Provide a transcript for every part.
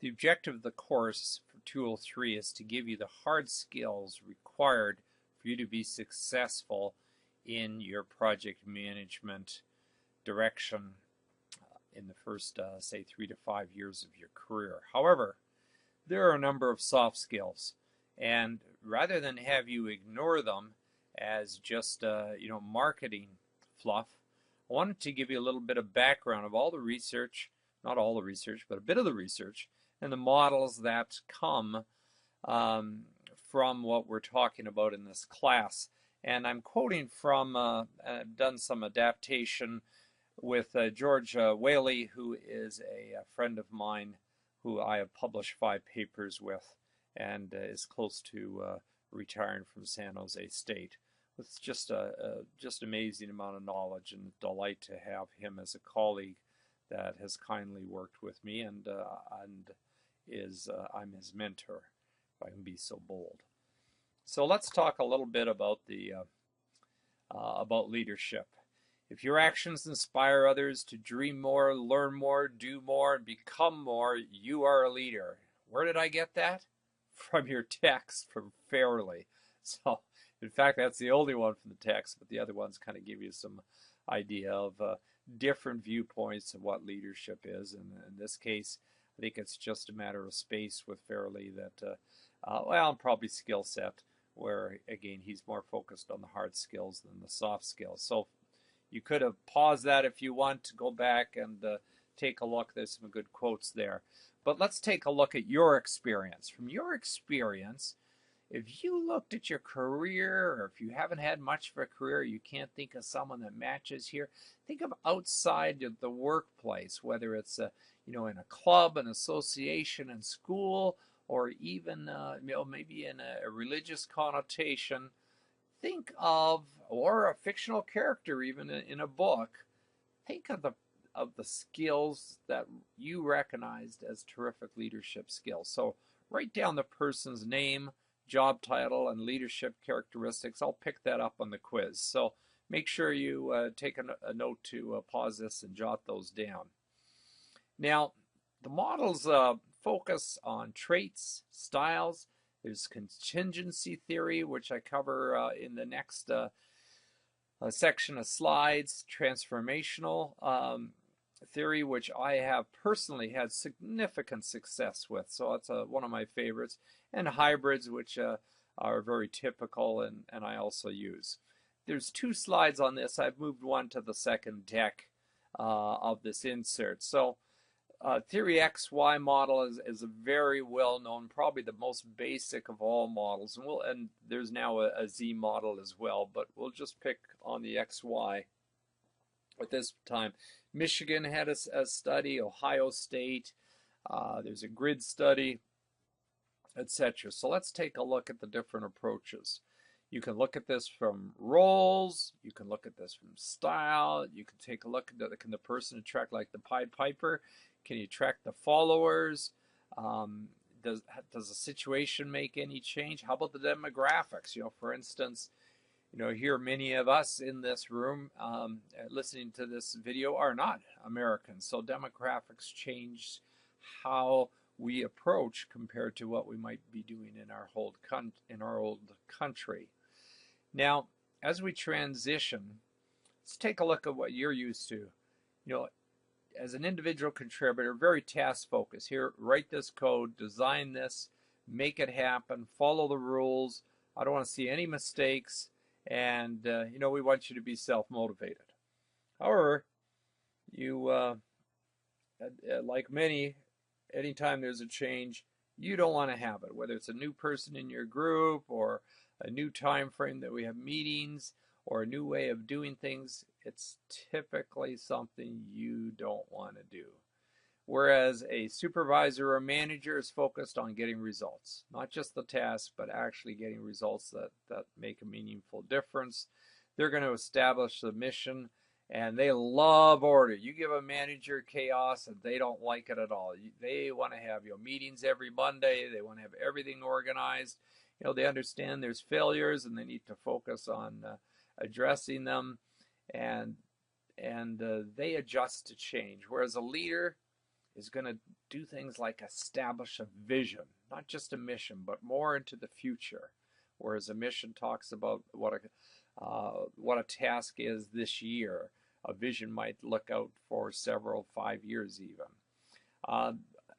The objective of the course for 203 is to give you the hard skills required for you to be successful in your project management direction in the first, say, 3 to 5 years of your career. However, there are a number of soft skills, and rather than have you ignore them as just marketing fluff, I wanted to give you a little bit of background of all the research, not all the research, but a bit of the research, and the models that come from what we're talking about in this class. And I'm quoting from, I've done some adaptation with George Whaley, who is a friend of mine who I have published 5 papers with and is close to retiring from San Jose State. It's just amazing amount of knowledge, and a delight to have him as a colleague that has kindly worked with me and is I'm his mentor, if I can be so bold. So let's talk a little bit about about leadership. If your actions inspire others to dream more, learn more, do more, and become more, you are a leader. Where did I get that? From your text from Fairley. So, in fact, that's the only one from the text, but the other ones kind of give you some idea of different viewpoints of what leadership is. And in this case, I think it's just a matter of space with Fairley that, probably skill set, where, again, he's more focused on the hard skills than the soft skills. So you could have paused that if you want to go back and take a look. There's some good quotes there. But let's take a look at your experience. From your experience, if you looked at your career, or if you haven't had much of a career, you can't think of someone that matches here, think of outside of the workplace, whether it's in a club, an association, in school, or even maybe in a religious connotation. Think of, or a fictional character even in a book, think of the skills that you recognized as terrific leadership skills. So write down the person's name, job title, and leadership characteristics. I'll pick that up on the quiz. So make sure you take a note to pause this and jot those down. Now, the models focus on traits, styles. There's contingency theory, which I cover in the next section of slides, transformational theory, which I have personally had significant success with. So that's one of my favorites. And hybrids, which are very typical and I also use. There's 2 slides on this. I've moved one to the second deck of this insert. So Theory XY model is a very well-known, probably the most basic of all models. And there's now a Z model as well, but we'll just pick on the XY at this time. Michigan had a study, Ohio State, there's a grid study, etc. So let's take a look at the different approaches. You can look at this from roles, you can look at this from style, you can take a look at can the person attract like the Pied Piper? Can you track the followers? Does the situation make any change? How about the demographics? For instance, here many of us in this room listening to this video are not Americans. So demographics change how we approach compared to what we might be doing in our old country. Now, as we transition, let's take a look at what you're used to. As an individual contributor, very task focused. Here, write this code, design this, make it happen, follow the rules. I don't want to see any mistakes, and we want you to be self-motivated. However, you, like many, anytime there's a change, you don't want to have it, whether it's a new person in your group or a new time frame that we have meetings or a new way of doing things. It's typically something you don't want to do. Whereas a supervisor or manager is focused on getting results, not just the task, but actually getting results that make a meaningful difference. They're going to establish the mission, and they love order. You give a manager chaos, and they don't like it at all. They want to have meetings every Monday. They want to have everything organized. They understand there's failures, and they need to focus on addressing them, and they adjust to change. Whereas a leader is going to do things like establish a vision, not just a mission, but more into the future. Whereas a mission talks about what a task is this year. A vision might look out for several, 5 years even.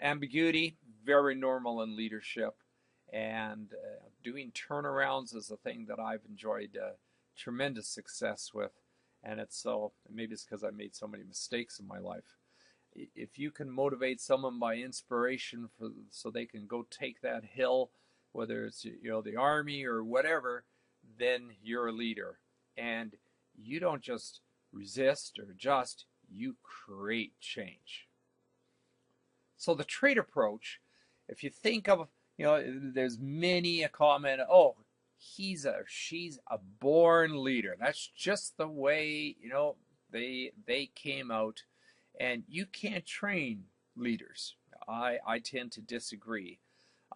Ambiguity, very normal in leadership. And doing turnarounds is a thing that I've enjoyed tremendous success with. And maybe it's because I made so many mistakes in my life. If you can motivate someone by inspiration so they can go take that hill, whether it's the army or whatever, then you're a leader. And you don't just resist or adjust, you create change. So the trait approach, if you think of, there's many a comment, oh, she's a born leader. That's just the way, they came out. And you can't train leaders. I tend to disagree.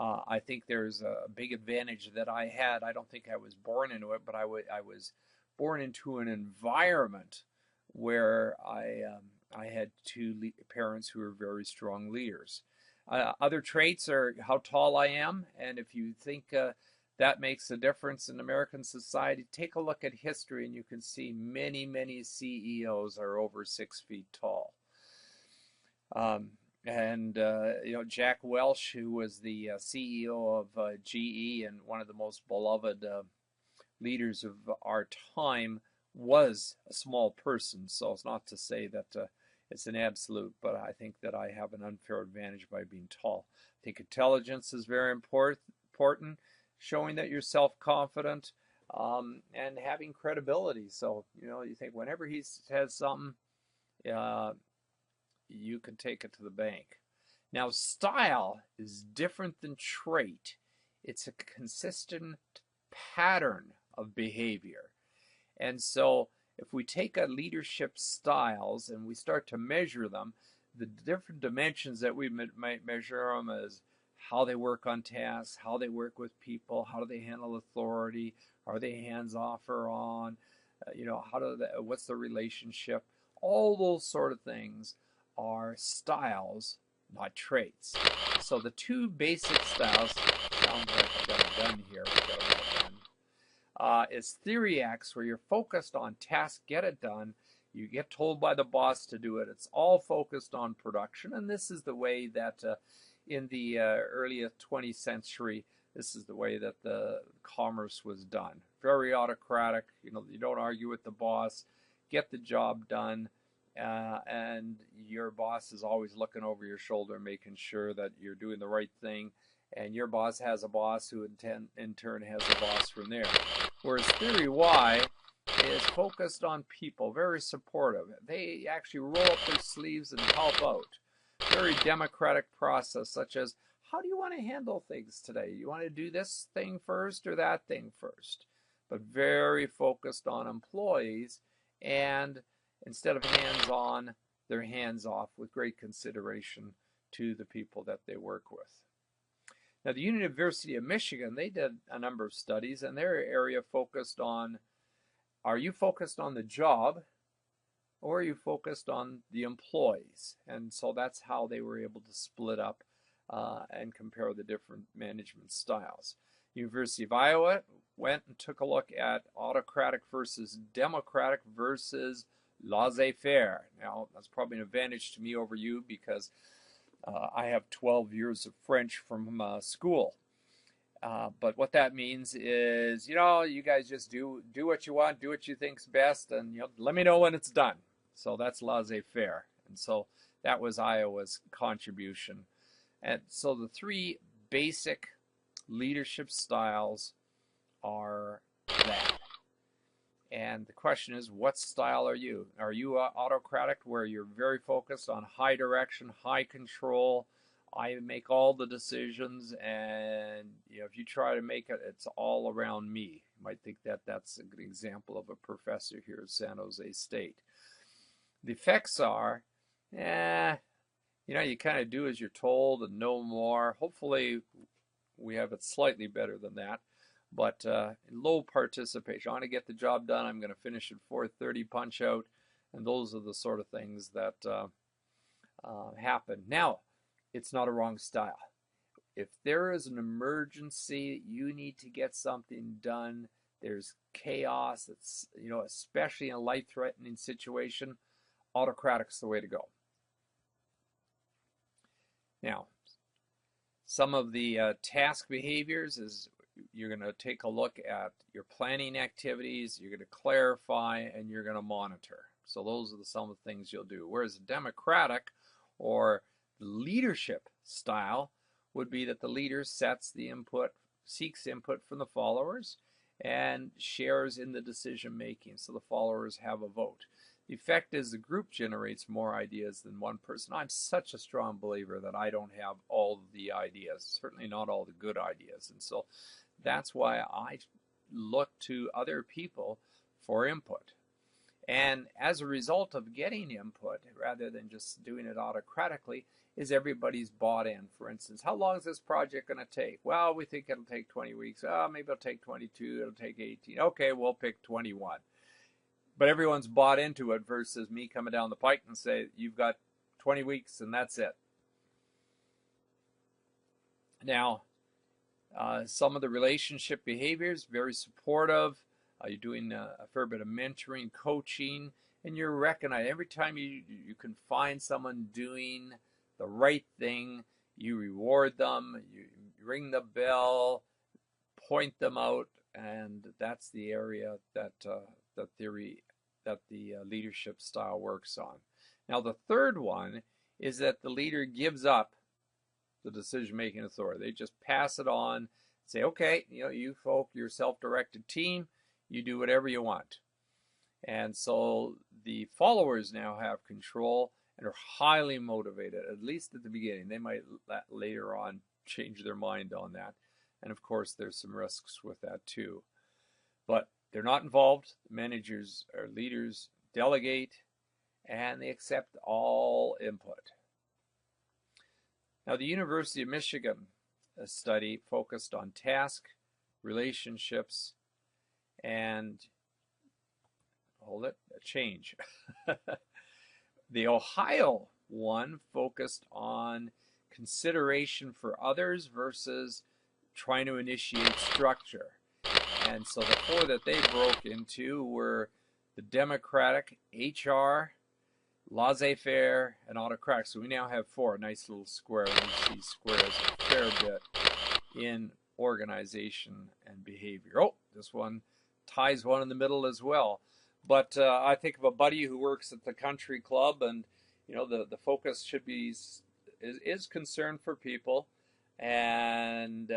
I think there's a big advantage that I had. I don't think I was born into it, but I was born into an environment where I had two parents who were very strong leaders. Other traits are how tall I am, and if you think that makes a difference in American society, take a look at history and you can see many, many CEOs are over 6 feet tall. Jack Welch, who was the CEO of GE and one of the most beloved leaders of our time, was a small person. So it's not to say that it's an absolute, but I think that I have an unfair advantage by being tall. I think intelligence is very important, showing that you're self-confident and having credibility. So, you think whenever he says something, you can take it to the bank. Now, style is different than trait. It's a consistent pattern of behavior. And so if we take a leadership styles and we start to measure them, the different dimensions that we might measure them as how they work on tasks, how they work with people, how do they handle authority, are they hands-off or on, what's the relationship, all those sort of things are styles, not traits. So the two basic styles, sounds like I got a gun here, is Theory X, where you're focused on task, get it done. You get told by the boss to do it. It's all focused on production, and this is the way that in the early 20th century, this is the way that the commerce was done. Very autocratic. You don't argue with the boss. Get the job done. And your boss is always looking over your shoulder, making sure that you're doing the right thing. And your boss has a boss who in turn has a boss from there. Whereas Theory Y is focused on people, very supportive. They actually roll up their sleeves and help out. Very democratic process, such as, how do you want to handle things today? You want to do this thing first or that thing first? But very focused on employees, and instead of hands-on, they're hands-off with great consideration to the people that they work with. Now, the University of Michigan, they did a number of studies, and their area focused on, are you focused on the job, or are you focused on the employees? And so that's how they were able to split up and compare the different management styles. University of Iowa went and took a look at autocratic versus democratic versus laissez-faire. Now, that's probably an advantage to me over you because I have 12 years of French from school. But what that means is, you guys just do what you want, do what you think's best, and let me know when it's done. So that's laissez-faire. And so that was Iowa's contribution. And so the three basic leadership styles are that. And the question is, what style are you? Are you autocratic, where you're very focused on high direction, high control? I make all the decisions, and if you try to make it, it's all around me. You might think that that's a good example of a professor here at San Jose State. The effects are, you kind of do as you're told and no more. Hopefully, we have it slightly better than that. But low participation. I want to get the job done. I'm going to finish at 4:30 punch out. And those are the sort of things that happen. Now, it's not a wrong style. If there is an emergency, you need to get something done, there's chaos, it's, especially in a life-threatening situation, autocratic's the way to go. Now, some of the task behaviors is you're going to take a look at your planning activities, you're going to clarify, and you're going to monitor. So those are some of the things you'll do. Whereas a democratic or leadership style would be that the leader sets the input, seeks input from the followers, and shares in the decision making, so the followers have a vote. The effect is the group generates more ideas than one person. I'm such a strong believer that I don't have all the ideas, certainly not all the good ideas. And so that's why I look to other people for input. And as a result of getting input, rather than just doing it autocratically, is everybody's bought in. For instance, how long is this project going to take? Well, we think it'll take 20 weeks. Maybe it'll take 22. It'll take 18. Okay, we'll pick 21. But everyone's bought into it versus me coming down the pike and say, you've got 20 weeks and that's it. Now, some of the relationship behaviors, very supportive. You're doing a fair bit of mentoring, coaching, and you're recognizing every time you can find someone doing the right thing, you reward them, you ring the bell, point them out, and that's the area that the leadership style works on. Now, the third one is that the leader gives up the decision-making authority. They just pass it on, say, okay, you folk, you're a self-directed team, you do whatever you want. And so the followers now have control and are highly motivated, at least at the beginning. They might later on change their mind on that. And of course, there's some risks with that too. But they're not involved. Managers or leaders delegate, and they accept all input. Now, the University of Michigan study focused on task, relationships, and change. The Ohio one focused on consideration for others versus trying to initiate structure. And so the four that they broke into were the democratic, HR, laissez-faire, and autocratic. So we now have four, nice little squares. You see squares a fair bit in organization and behavior. Oh, this one ties one in the middle as well. But I think of a buddy who works at the country club, and the focus should be is concern for people, and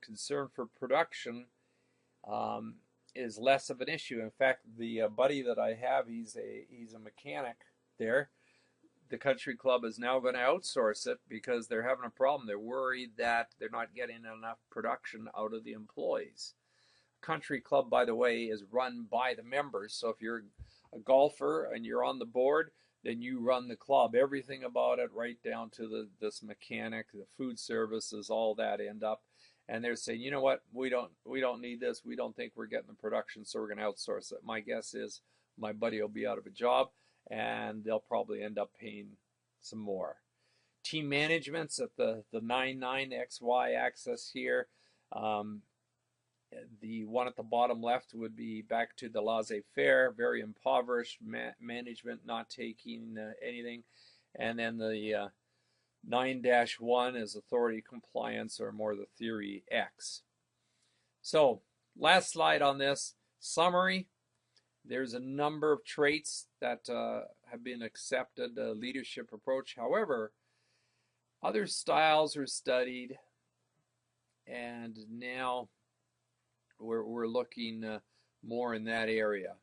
concern for production is less of an issue. In fact, the buddy that I have, he's a mechanic there. The country club is now going to outsource it because they're having a problem. They're worried that they're not getting enough production out of the employees. Country club, by the way, is run by the members. So if you're a golfer and you're on the board, then you run the club. Everything about it, right down to this mechanic, the food services, all that end up. And they're saying, you know what, we don't need this. We don't think we're getting the production, so we're going to outsource it. My guess is my buddy will be out of a job, and they'll probably end up paying some more. Team management's at the 9-9-XY axis here. The one at the bottom left would be back to the laissez-faire, very impoverished management, not taking anything. And then the 9-1 is authority compliance, or more the theory X. So last slide on this summary. There's a number of traits that have been accepted, leadership approach. However, other styles are studied, and now we're looking more in that area.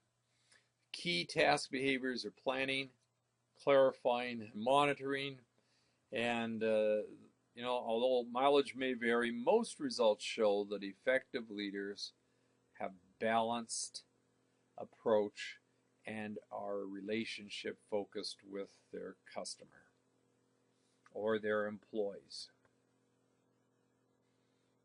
Key task behaviors are planning, clarifying, and monitoring. And although mileage may vary, most results show that effective leaders have balanced approach and are relationship focused with their customer or their employees.